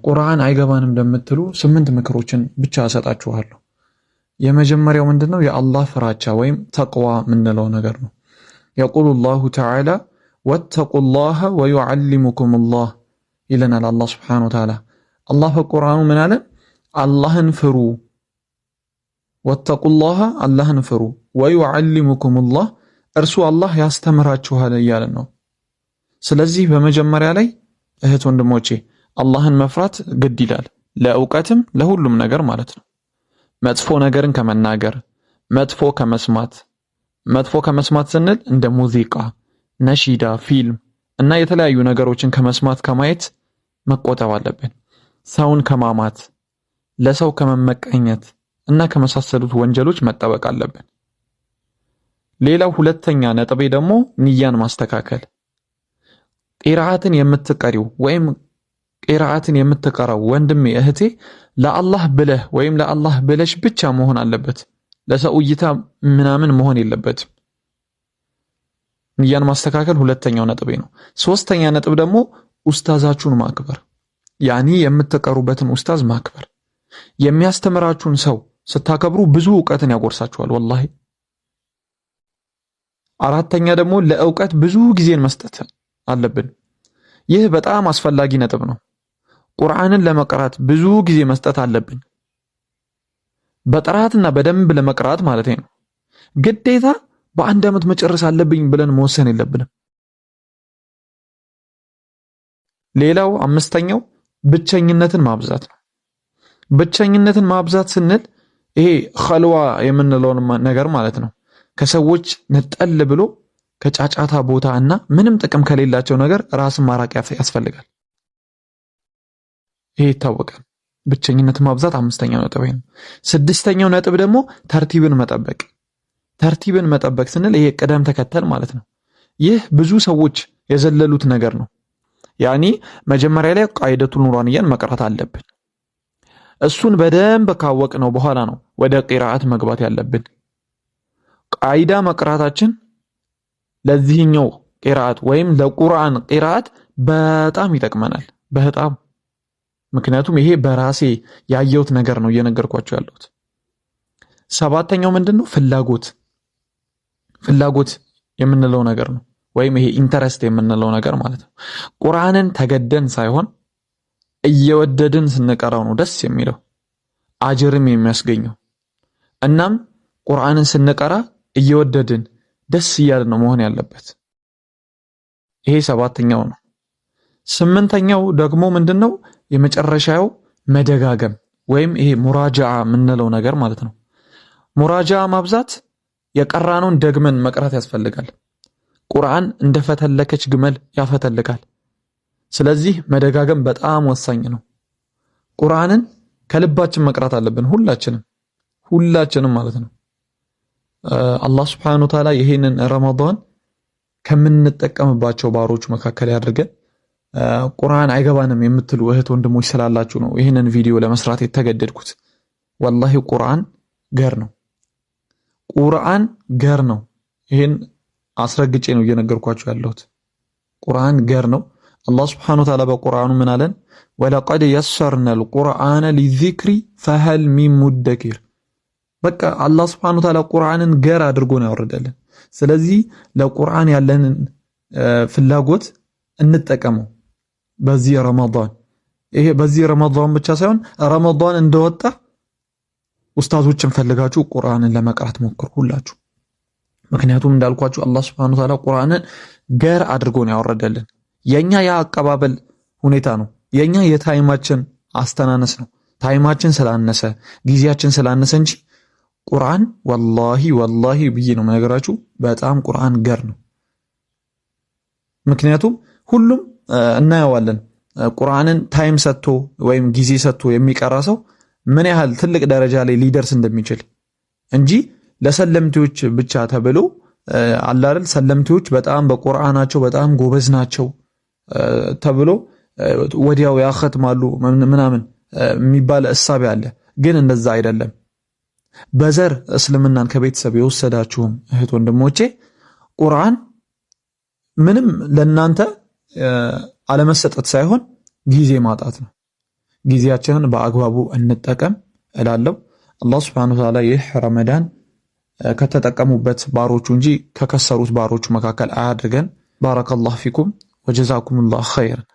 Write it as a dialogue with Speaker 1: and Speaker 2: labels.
Speaker 1: ቁርአን አይገባንም እንደምትሉ 8 ምክሮችን ብቻ እሰጣችኋለሁ። የመጀመሪያው ምንድነው? የአላህ ፍራቻ ወይም ተቅዋ ምንለው ነገር ነው። የቁሉ ላሁ ተዓላ ወተቁላህ ወዩዓሊሙኩሙላህ ይለናል አላህ ሱብሓነሁ ወተዓላ። አላህ በቁርአኑ ምን አለ? አላህን ፍሩ፣ ወተቁላህ አላህን ፍሩ፣ ወዩዓሊሙኩሙላህ እርሱ አላህ ያስተምራችኋል እያለን ነው። ስለዚህ በመጀመሪያ ላይ እህት ወንድሞቼ አላህን መፍራት ግድ ይላል፣ ለእውቀትም ለሁሉም ነገር ማለት ነው። መጥፎ ነገርን ከመናገር፣ መጥፎ ከመስማት ስንል እንደ ሙዚቃ፣ ነሺዳ፣ ፊልም እና የተለያዩ ነገሮችን ከመስማት ከማየት መቆጠብ አለብን። ሰውን ከማማት፣ ለሰው ከመመቀኘት እና ከመሳሰሉት ወንጀሎች መጠበቅ አለብን። ሌላው ሁለተኛ ነጥቤ ደግሞ ንያን ማስተካከል። ቂራአትን የምትቀሪው ወይም ቂራአትን የምትቀራው ወንድሜ እህቴ ለአላህ ብለህ ወይም ለአላህ ብለሽ ብቻ መሆን አለበት። ለሰው እይታ ምናምን መሆን የለበትም። ንያን ማስተካከል ሁለተኛው ነጥቤ ነው። ሶስተኛ ነጥብ ደግሞ ኡስታዛችሁን ማክበር፣ ያኒ የምትቀሩበትን ኡስታዝ ማክበር። የሚያስተምራችሁን ሰው ስታከብሩ ብዙ ዕውቀትን ያጎርሳችኋል ወላሂ። አራተኛ ደግሞ ለዕውቀት ብዙ ጊዜን መስጠት አለብን። ይህ በጣም አስፈላጊ ነጥብ ነው። ቁርአንን ለመቅራት ብዙ ጊዜ መስጠት አለብን። በጥራትና በደንብ ለመቅራት ማለት ነው። ግዴታ በአንድ ዓመት መጨረስ አለብኝ ብለን መወሰን የለብንም። ሌላው አምስተኛው ብቸኝነትን ማብዛት ነው። ብቸኝነትን ማብዛት ስንል ይሄ ኸልዋ የምንለውን ነገር ማለት ነው። ከሰዎች ነጠል ብሎ ከጫጫታ ቦታ እና ምንም ጥቅም ከሌላቸው ነገር ራስን ማራቅ ያስፈልጋል። ይሄ ይታወቃል። ብቸኝነትን ማብዛት አምስተኛው ነጥብ ነው። ስድስተኛው ነጥብ ደግሞ ተርቲብን መጠበቅ። ተርቲብን መጠበቅ ስንል ይሄ ቅደም ተከተል ማለት ነው። ይህ ብዙ ሰዎች የዘለሉት ነገር ነው። ያኒ መጀመሪያ ላይ ቃይደቱል ኑራንያን መቅራት አለብን። እሱን በደንብ ካወቅነው በኋላ ነው ወደ ቂራአት መግባት ያለብን። ቃይዳ መቅራታችን ለዚህኛው ቂራአት ወይም ለቁርአን ቂራአት በጣም ይጠቅመናል። በጣም ምክንያቱም ይሄ በራሴ ያየሁት ነገር ነው እየነገርኳችሁ ያለሁት። ሰባተኛው ምንድነው? ፍላጎት የምንለው ነገር ነው ወይም ይሄ ኢንተረስት የምንለው ነገር ማለት ነው። ቁርአንን ተገደን ሳይሆን እየወደድን ስንቀራው ነው ደስ የሚለው አጅርም የሚያስገኘው። እናም ቁርአንን ስንቀራ እየወደድን ደስ እያልን ነው መሆን ያለበት። ይሄ ሰባተኛው ነው። ስምንተኛው ደግሞ ምንድነው? የመጨረሻው መደጋገም ወይም ይሄ ሙራጃዓ የምንለው ነገር ማለት ነው። ሙራጃዓ ማብዛት የቀራነውን ደግመን መቅራት ያስፈልጋል። ቁርአን እንደፈተለከች ግመል ያፈተልካል። ስለዚህ መደጋገም በጣም ወሳኝ ነው። ቁርአንን ከልባችን መቅራት አለብን ሁላችንም ማለት ነው። አላህ Subhanahu Wa Ta'ala ይሄንን ረመዳን ከምንጠቀምባቸው ባሮች መካከል ያድርገን። ቁርአን አይገባንም የምትሉ እህት ወንድሞች ስላላችሁ ነው ይሄንን ቪዲዮ ለመስራት የተገደድኩት። ወላሂ ቁርአን ገር ነው። ይሄን አስረግጬ ነው እየነገርኳችሁ ያለሁት። ቁርአን ገር ነው። አላህ Subhanahu Wa Ta'ala በቁርአኑ ምን አለን? ወለቀድ የሰርነል ቁርአነ ሊዚክሪ ፈሀል ሚን ሙደኪር። በቃ አላህ Subhanahu Wa Ta'ala ቁርአንን ገር አድርጎ ነው ያወረደልን። ስለዚህ ለቁርአን ያለንን ፍላጎት እንጠቀመው በዚህ ረመዳን። ይሄ በዚህ ረመዳን ብቻ ሳይሆን ረመዳን እንደወጣ ኡስታዞችን ፈልጋችሁ ቁርአንን ለመቅራት ሞክሩ ሁላችሁ። ምክንያቱም እንዳልኳችሁ አላህ Subhanahu Wa Ta'ala ቁርአንን ገር አድርጎ ነው ያወረደልን። የኛ የአቀባበል ሁኔታ ነው፣ የኛ የታይማችን አስተናነስ ነው። ታይማችን ስላነሰ ጊዜያችን ስላነሰ እንጂ ቁርአን ወላሂ ብዬ ነው ነገራችሁ በጣም ቁርአን ገር ነው። ምክንያቱም ሁሉም እናየዋለን ቁርአንን ታይም ሰጥቶ ወይም ጊዜ ሰጥቶ የሚቀራ ሰው ምን ያህል ትልቅ ደረጃ ላይ ሊደርስ እንደሚችል እንጂ ለሰለምቴዎች ብቻ ተብሎ አላል ሰለምቴዎች በጣም በቁርአናቸው በጣም ጎበዝ ናቸው ተብሎ ወዲያው ያختማሉ ምናምን የሚባል እሳቤ አለ። ግን እንደዛ አይደለም። በዘር እስልምናን ከቤተሰብ የወሰዳችሁም እህት ወንድሞቼ ቁርአን ምንም ለናንተ አለመሰጠት ሳይሆን ጊዜ ማጣት ነው። ጊዜያችንን በአግባቡ እንጠቀም እላለሁ። አላህ ሱብሓነሁ ወተዓላ ይህ ረመዳን ከተጠቀሙበት ባሮቹ እንጂ ከከሰሩት ባሮቹ መካከል አያድርገን። ባረከላሁ ፊኩም ወጀዛኩሙላሁ ኸይረን።